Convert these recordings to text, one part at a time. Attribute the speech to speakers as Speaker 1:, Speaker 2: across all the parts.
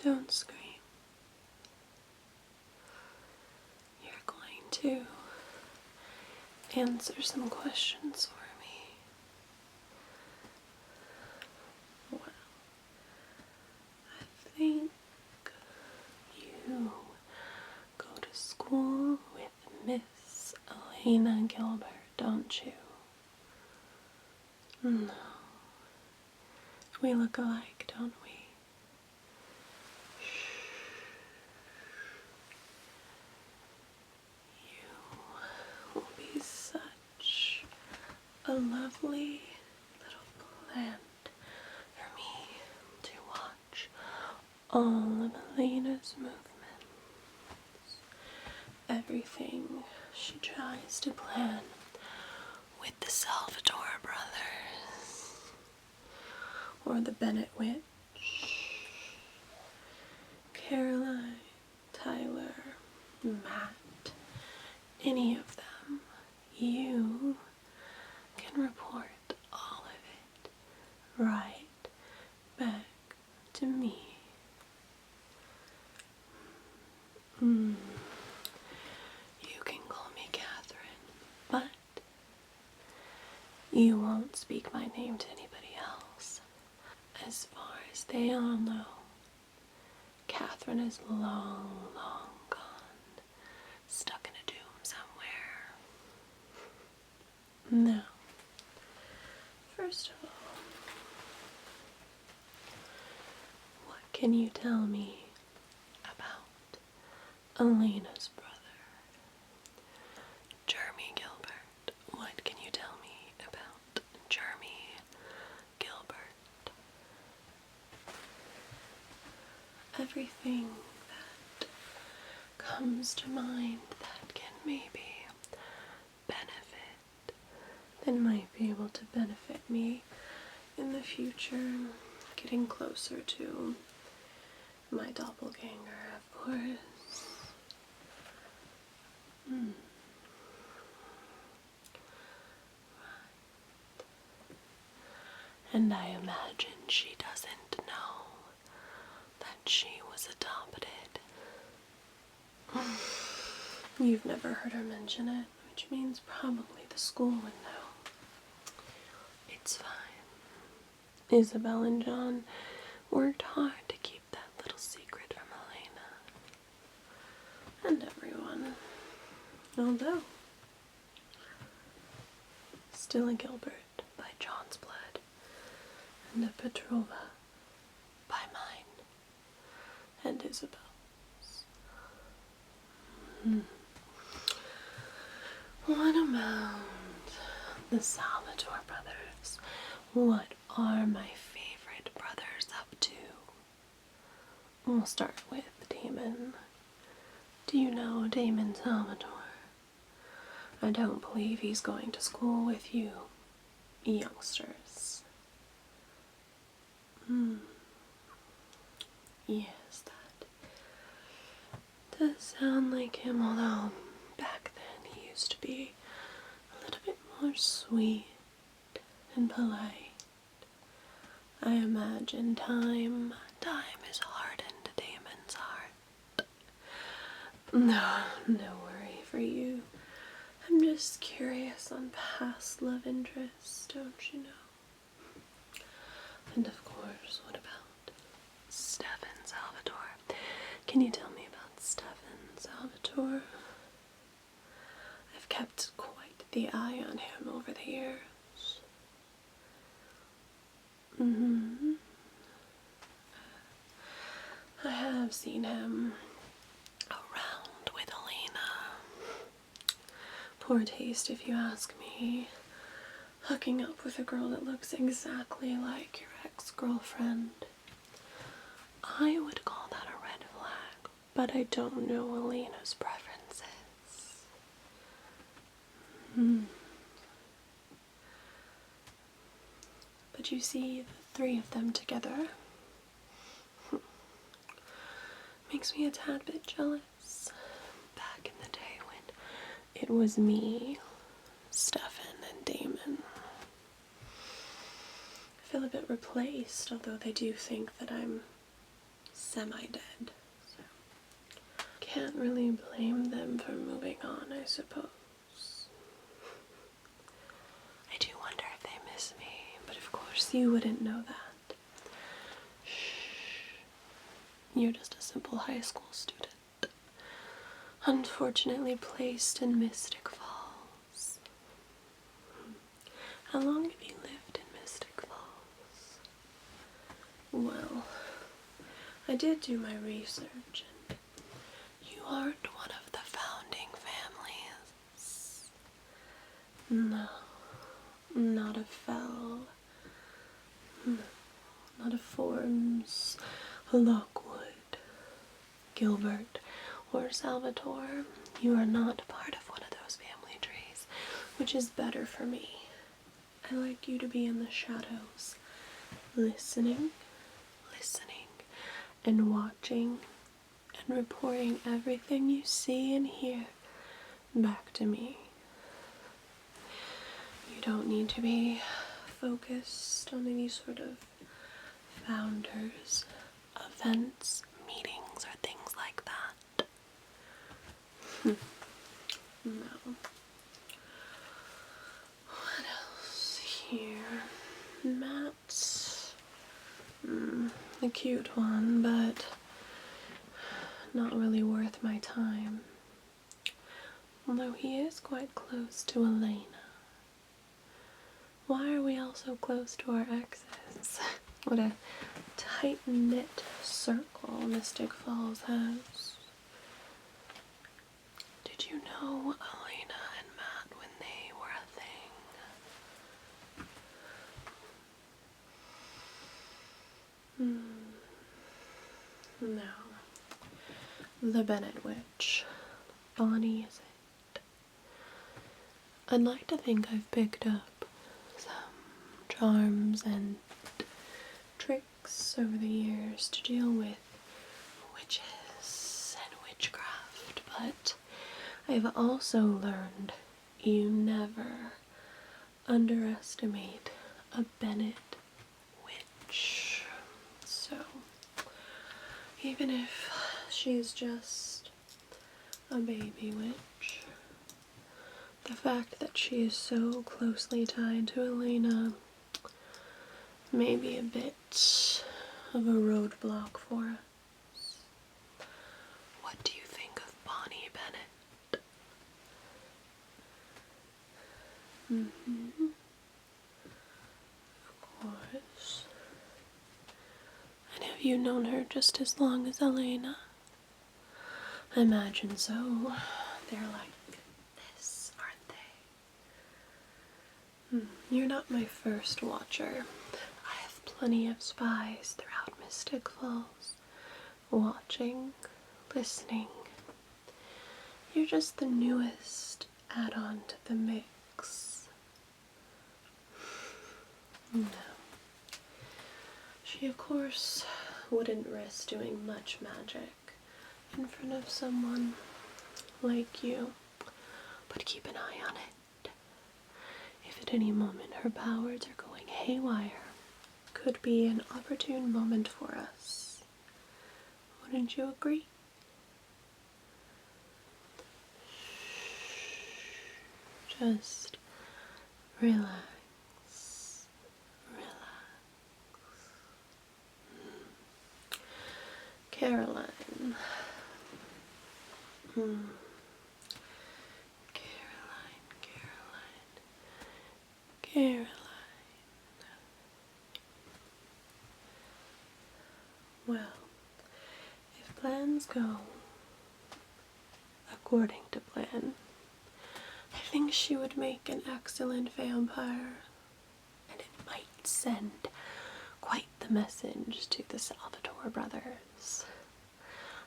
Speaker 1: Don't scream. You're going to answer some questions for me. Well, I think you go to school with Miss Elena Gilbert, don't you? No. We look alike, don't we? You will be such a lovely little plant for me to watch all of Elena's movements. Everything she tries to plan with the Salvatore brothers, or the Bennett Witch, Caroline, Tyler, Matt, any of them, you can report all of it right back to me. You can call me Catherine, but you won't speak my name to anybody else. As far as they all know, Catherine is long, long gone, stuck in a tomb somewhere. Now, first of all, what can you tell me about Elena's brother, Jeremy Gilbert? What can you tell me about Jeremy Gilbert? Everything that comes to mind that can maybe benefit, that might be able to benefit me in the future, getting closer to my doppelganger, of course. Right. And I imagine she doesn't know that she was adopted. You've never heard her mention it, which means probably the school would know. It's fine. Isabel and John worked hard to keep that little secret from Elena and everyone. Although, still a Gilbert by John's blood, and a Petrova by mine and Isabel's. What about the Salvatore brothers? What are my favorite brothers up to? We'll start with Damon. Do you know Damon Salvatore? I don't believe he's going to school with you, youngsters. Yes, that does sound like him, although back then he used to be a little bit more sweet and polite. I imagine time has hardened Damon's heart. No worry for you. I'm just curious on past love interests, don't you know? And of course, what about Stefan Salvatore? Can you tell me about Stefan Salvatore? I've kept quite the eye on him over the years. I have seen him around with Elena. Poor taste, if you ask me. Hooking up with a girl that looks exactly like your ex-girlfriend. I would call that a red flag, but I don't know Elena's preferences. But you see, the three of them together makes me a tad bit jealous. Back in the day when it was me, Stefan, and Damon. I feel a bit replaced, although they do think that I'm semi-dead, so can't really blame them for moving on, I suppose. I do wonder if they miss me, but of course you wouldn't know that. Shh. You're just a simple high school student, unfortunately placed in Mystic Falls. How long have you lived in Mystic Falls? Well, I did do my research, and you aren't one of the founding families. No, not of Fell, no, not of Forms, Lockwood, Gilbert, or Salvatore. You are not part of one of those family trees, which is better for me. I like you to be in the shadows, listening, and watching, and reporting everything you see and hear back to me. You don't need to be focused on any sort of founders, events, meetings, or things like that. No. What else here? Matt's a cute one, but not really worth my time. Although he is quite close to Elena. Why are we all so close to our exes? What a tight-knit circle Mystic Falls has. Did you know Elena and Matt when they were a thing? No. The Bennett Witch. Bonnie, is it? I'd like to think I've picked up some charms and tricks over the years to deal with witches and witchcraft, but I've also learned you never underestimate a Bennett witch. So, even if she's just a baby witch, the fact that she is so closely tied to Elena may be a bit of a roadblock for us. What do you think of Bonnie Bennett? Of course. And have you known her just as long as Elena? I imagine so. They're like this, aren't they? You're not my first watcher. I have plenty of spies throughout Mystic Falls. Watching, listening. You're just the newest add-on to the mix. No. She, of course, wouldn't risk doing much magic in front of someone like you, but keep an eye on it. If at any moment her powers are going haywire, could be an opportune moment for us. Wouldn't you agree? Just relax. Caroline. Caroline. Well, if plans go according to plan, I think she would make an excellent vampire, and it might send quite the message to the Salvatore brothers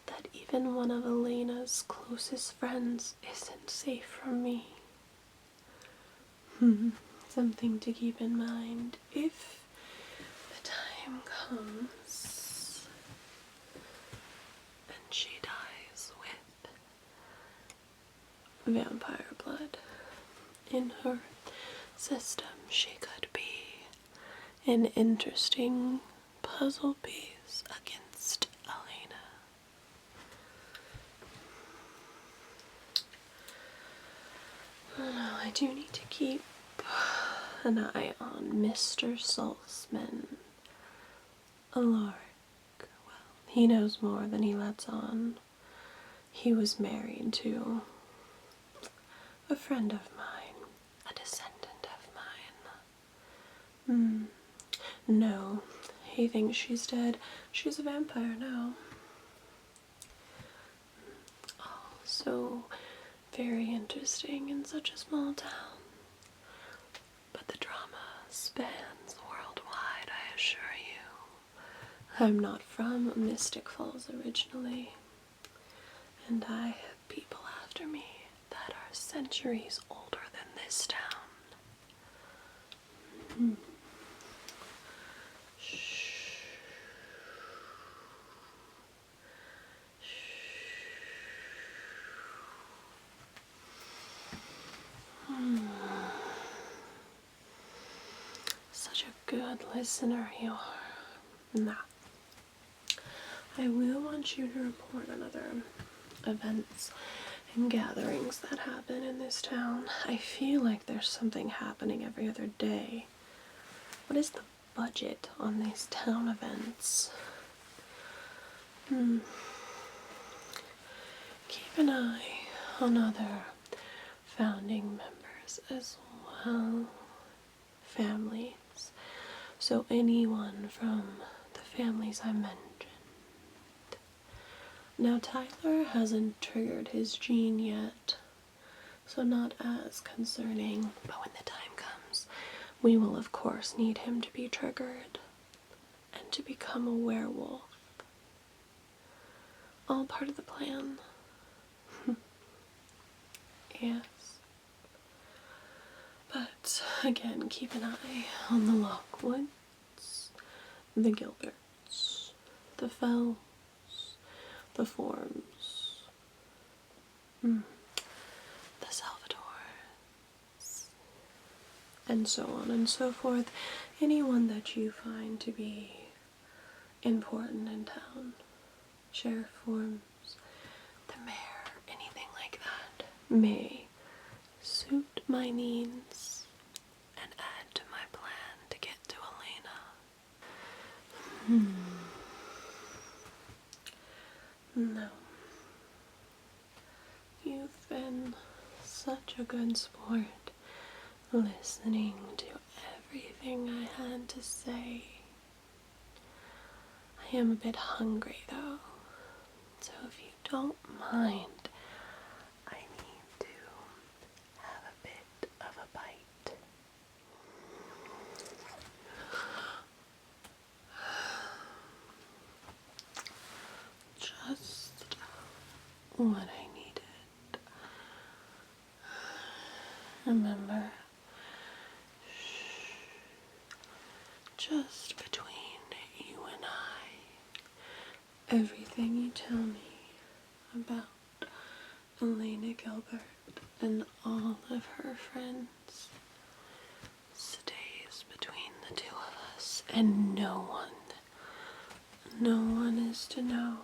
Speaker 1: that even one of Elena's closest friends isn't safe from me. Something to keep in mind if the time comes and she dies with vampire blood in her system. She could be an interesting puzzle piece against Elena. do need to keep an eye on Mr. Saltzman. Alaric, well, he knows more than he lets on. He was married to a friend of mine, a descendant of mine. No, he thinks she's dead. She's a vampire now. Oh, so very interesting in such a small town. But the drama spans worldwide, I assure you. I'm not from Mystic Falls originally, and I have people after me that are centuries older than this town. Such a good listener you are. Now, I will want you to report on other events and gatherings that happen in this town. I feel like there's something happening every other day. What is the budget on these town events? Keep an eye on other founding members as well. Families. So anyone from the families I mentioned. Now Tyler hasn't triggered his gene yet, so not as concerning, but when the time comes, we will of course need him to be triggered and to become a werewolf. All part of the plan. Yes. But again, keep an eye on the Lockwoods, the Gilberts, the Fells, the Forms, the Salvadors, and so on and so forth. Anyone that you find to be important in town. Sheriff Forms, the mayor, anything like that, may suit my needs and add to my plan to get to Elena. No. You've been such a good sport, listening to everything I had to say. I am a bit hungry though, so if you don't mind, I need to have a bit of a bite. Just what I needed. Remember, just between you and I, everything you tell me about Elena Gilbert and all of her friends stays between the two of us, and no one is to know.